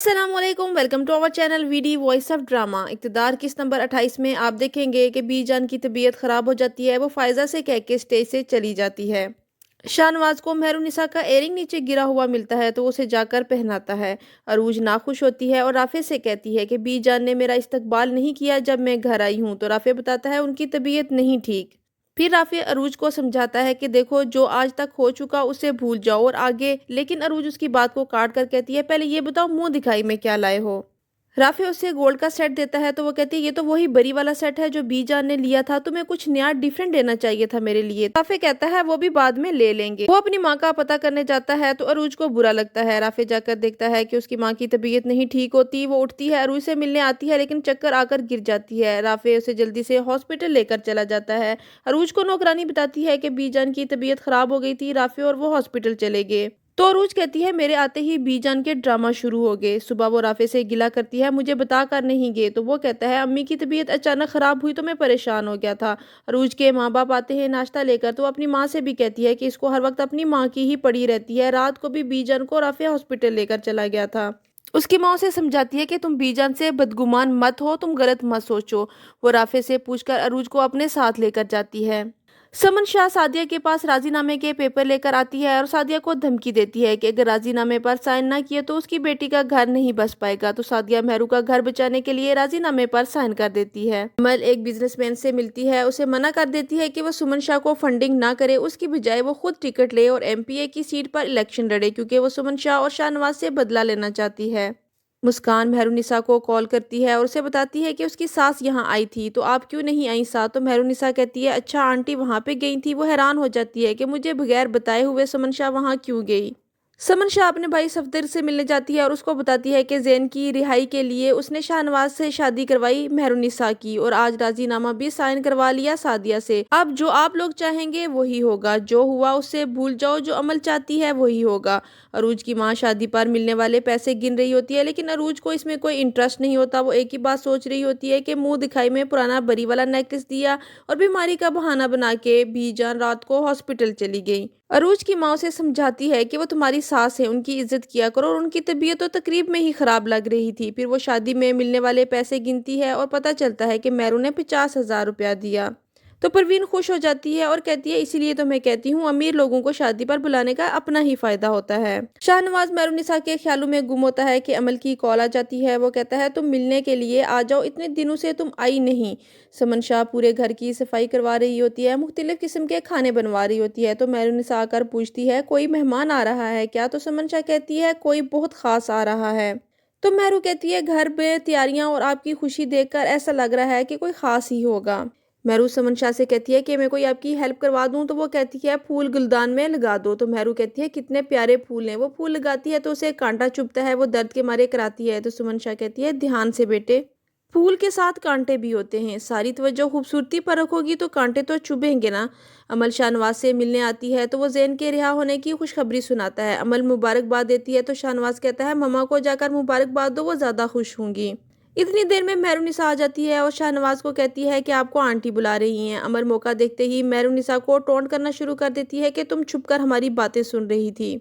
अस्सलामुअलैकुम, welcome to our channel VD voice of drama. Iqtidar किस्त number 28 में आप देखेंगे कि बीजान की तबीयत ख़राब हो जाती है। वो फ़ायज़ा से कह के स्टेज से चली जाती है। शाहनवाज को मेहरुनिसा का एयरिंग नीचे गिरा हुआ मिलता है तो उसे जाकर पहनाता है। अरूज नाखुश होती है और राफे से कहती है कि बीजान ने मेरा इस्तकबाल नहीं किया जब मैं घर आई हूँ। तो राफे बताता है उनकी तबीयत नहीं ठीक। फिर राफे अरूज को समझाता है कि देखो, जो आज तक हो चुका उसे भूल जाओ और आगे। लेकिन अरूज उसकी बात को काट कर कहती है, पहले ये बताओ मुंह दिखाई में क्या लाए हो। राफे उसे गोल्ड का सेट देता है तो वो कहती है, ये तो वही बरी वाला सेट है जो बीजान ने लिया था, तुम्हें कुछ नया डिफरेंट लेना चाहिए था मेरे लिए। राफे कहता है वो भी बाद में ले लेंगे। वो अपनी माँ का पता करने जाता है तो अरूज को बुरा लगता है। राफे जाकर देखता है कि उसकी माँ की तबीयत नहीं ठीक होती। वो उठती है, अरूज से मिलने आती है लेकिन चक्कर आकर गिर जाती है। राफे उसे जल्दी से हॉस्पिटल लेकर चला जाता है। अरूज को नौकरानी बताती है कि बीजान की तबीयत खराब हो गई थी राफे, और वो हॉस्पिटल चले गए। तो अरूज कहती है मेरे आते ही बीजान के ड्रामा शुरू हो गए। सुबह वो राफे से गिला करती है, मुझे बता कर नहीं गए। तो वो कहता है अम्मी की तबीयत अचानक खराब हुई तो मैं परेशान हो गया था। अरूज के माँ बाप आते हैं नाश्ता लेकर तो अपनी माँ से भी कहती है कि इसको हर वक्त अपनी माँ की ही पड़ी रहती है। रात को भी बीजान को राफे हॉस्पिटल लेकर चला गया था। उसकी माँ उसे समझाती है कि तुम बीजान से बदगुमान मत हो, तुम गलत मत सोचो। वो राफे से पूछकर अरूज को अपने साथ लेकर जाती है। समन शाह सादिया के पास राजीनामे के पेपर लेकर आती है और सादिया को धमकी देती है कि अगर राजीनामे पर साइन ना किए तो उसकी बेटी का घर नहीं बस पाएगा। तो सादिया मेहरू का घर बचाने के लिए राजीनामे पर साइन कर देती है। अमल एक बिजनेसमैन से मिलती है, उसे मना कर देती है कि वो सुमन शाह को फंडिंग ना करे, उसकी बजाय वो खुद टिकट ले और एमपीए की सीट पर इलेक्शन लड़े, क्योंकि वो सुमन शाह और शाहनवाज से बदला लेना चाहती है। मुस्कान मेहरुनिसा को कॉल करती है और उसे बताती है कि उसकी सास यहाँ आई थी, तो आप क्यों नहीं आई साथ। तो मेहरुनिसा कहती है अच्छा आंटी वहाँ पे गई थी। वो हैरान हो जाती है कि मुझे बगैर बताए हुए समन शाह वहाँ क्यों गई। समन शाह अपने भाई सफदर से मिलने जाती है और उसको बताती है कि जैन की रिहाई के लिए उसने शाहनवाज से शादी करवाई मेहरुनिसा की, और आज राजीनामा भी साइन करवा लिया सादिया से। अब जो आप लोग चाहेंगे वही होगा, जो हुआ उससे भूल जाओ, जो अमल चाहती है वही होगा। अरूज की माँ शादी पर मिलने वाले पैसे गिन रही होती है लेकिन अरूज को इसमें कोई इंटरेस्ट नहीं होता। वो एक ही बात सोच रही होती है कि मुंह दिखाई में पुराना बरी वाला नेकलेस दिया और बीमारी का बहाना बना के बीजान रात को हॉस्पिटल चली गई। अरूज की माँ उसे समझाती है कि वो तुम्हारी सास है, उनकी इज्जत किया करो, और उनकी तबीयत तो तकरीब में ही खराब लग रही थी। फिर वो शादी में मिलने वाले पैसे गिनती है और पता चलता है कि मेहरू ने 50,000 रुपया दिया। तो परवीन खुश हो जाती है और कहती है इसीलिए तो मैं कहती हूँ अमीर लोगों को शादी पर बुलाने का अपना ही फायदा होता है। शाहनवाज मेहरुनिसा के ख्यालों में गुम होता है कि अमल की कॉल आ जाती है। वो कहता है तुम मिलने के लिए आ जाओ, इतने दिनों से तुम आई नहीं। समन शाह पूरे घर की सफाई करवा रही होती है, मुख्तलिफ किस्म के खाने बनवा रही होती है। तो मेहरुनिसा आकर पूछती है कोई मेहमान आ रहा है क्या। तो समन शाह कहती है कोई बहुत खास आ रहा है। तो मेहरू कहती है घर में तैयारियां और आपकी खुशी देखकर ऐसा लग रहा है कि कोई खास ही होगा। मेहरू समन शाह से कहती है कि मैं कोई आपकी हेल्प करवा दूं। तो वो कहती है फूल गुलदान में लगा दो। तो मेहरू कहती है कितने प्यारे फूल हैं। वो फूल लगाती है तो उसे कांटा चुभता है, वो दर्द के मारे कराती है। तो सुमन शाह कहती है ध्यान से बेटे, फूल के साथ कांटे भी होते हैं, सारी तवज्जो खूबसूरती पर रखोगी तो कांटे तो चुभेंगे ना। अमल शाहनवाज से मिलने आती है तो वो जैन के रिहा होने की खुशखबरी सुनाता है। अमल मुबारकबाद देती है तो शाहनवाज कहता है ममा को जाकर मुबारकबाद दो, वो ज्यादा खुश होंगी। इतनी देर में मेहरुनिसा आ जाती है और शाहनवाज को कहती है कि आपको आंटी बुला रही हैं। अमर मौका देखते ही मेहरुनिसा को टोंट करना शुरू कर देती है कि तुम छुपकर हमारी बातें सुन रही थी,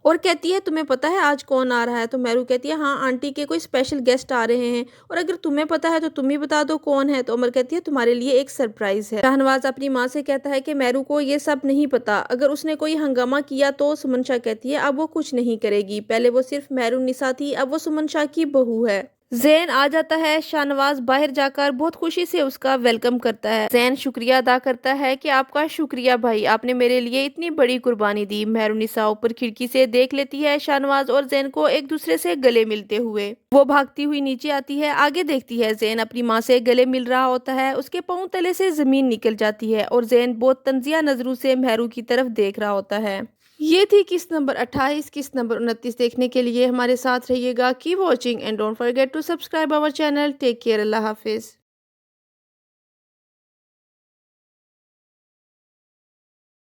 और कहती है तुम्हें पता है आज कौन आ रहा है। तो मेहरू कहती है हाँ आंटी के कोई स्पेशल गेस्ट आ रहे हैं, और अगर तुम्हें पता है तो तुम ही बता दो कौन है। तो अमर कहती है तुम्हारे लिए एक सरप्राइज है। शाहनवाज अपनी माँ से कहता है कि मेहरू को ये सब नहीं पता, अगर उसने कोई हंगामा किया तो। सुमन शाह कहती है अब वो कुछ नहीं करेगी, पहले वो सिर्फ मेहरुनिसा थी, अब वो सुमन शाह की बहू है। जैन आ जाता है, शाहनवाज बाहर जाकर बहुत खुशी से उसका वेलकम करता है। जैन शुक्रिया अदा करता है कि आपका शुक्रिया भाई, आपने मेरे लिए इतनी बड़ी कुर्बानी दी। मेहरुनिसा ऊपर खिड़की से देख लेती है शाहनवाज और जैन को एक दूसरे से गले मिलते हुए। वो भागती हुई नीचे आती है, आगे देखती है जैन अपनी माँ से गले मिल रहा होता है, उसके पाँव तले से जमीन निकल जाती है और जैन बहुत तंजिया नजरों से मेहरू की तरफ देख रहा होता है। ये थी किस्त नंबर 28। किस्त नंबर 29 देखने के लिए हमारे साथ रहिएगा। Keep watching and don't forget to subscribe our channel. Take care, अल्लाह हाफिज।